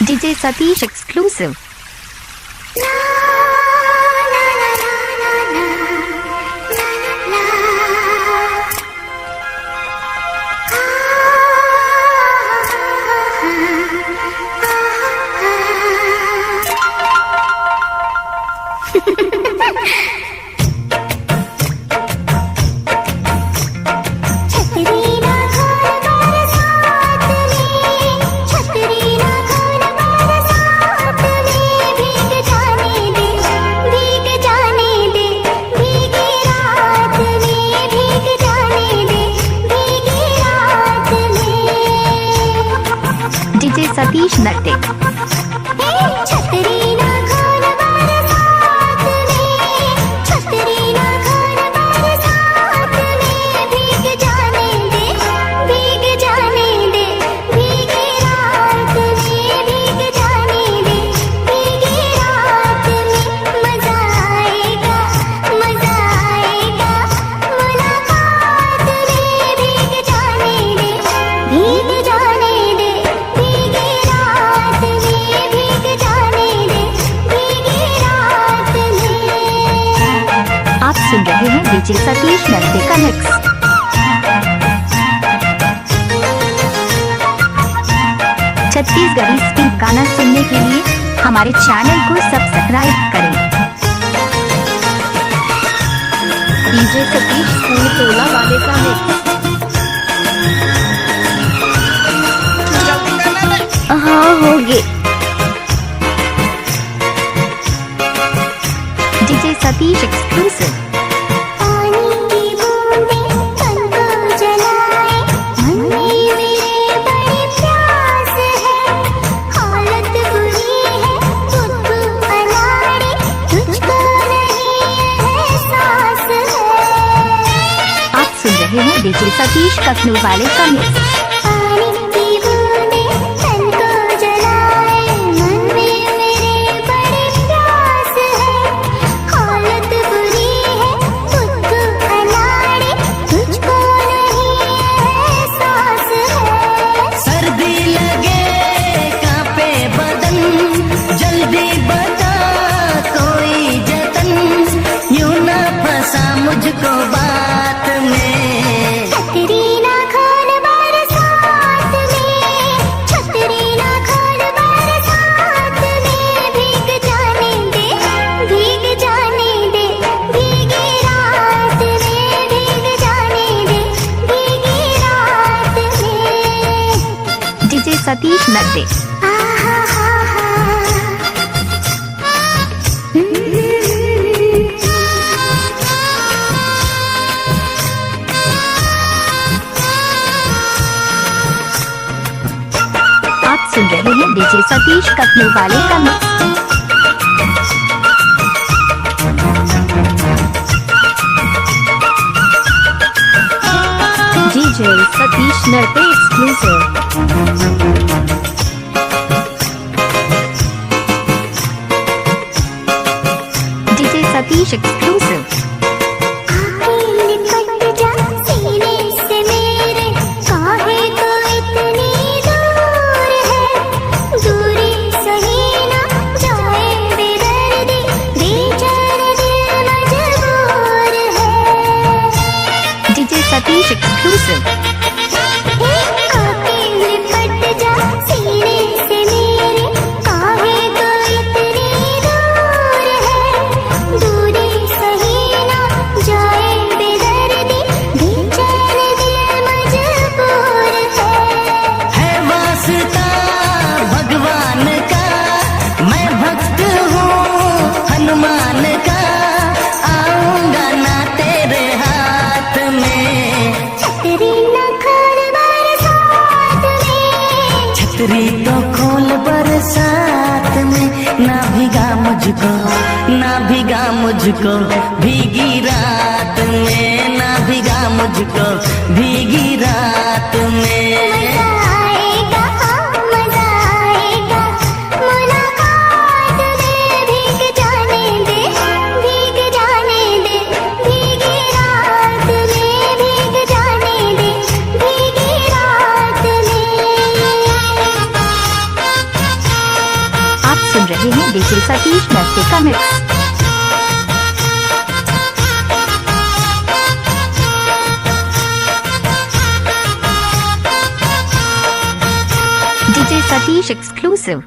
DJ Satish exclusive. DJ Satish Natte. सुन रहे हैं डीजे सतीश नट्टे का मिक्स। छत्तीसगढ़ी स्पीड गाना सुनने के लिए हमारे चैनल को सब्सक्राइब करें। डीजे सतीश फूल तोला वाले का मिक्स। हाँ हो गए। DJ Satish exclusive. DJ Satish कखनू वाले का मिक्स। सर्दी लगे कांपे बदन, जल्दी बता कोई जतन, यूं ना फंसा मुझको बात में। डीजे सतीश नट्टे। आप सुन रहे हैं डीजे सतीश कखनू वाले का मिक्स। डीजे सतीश नट्टे exclusive. DJ Satish exclusive. DJ Satish exclusive. छतरी तो खोल बरसात में, ना भीगा मुझको, ना भीगा मुझको भीगी रात में, ना भीगा मुझको भीगी रात में। सुन रहे हैं डीजे सतीश मैसे का मिक्स। DJ Satish exclusive.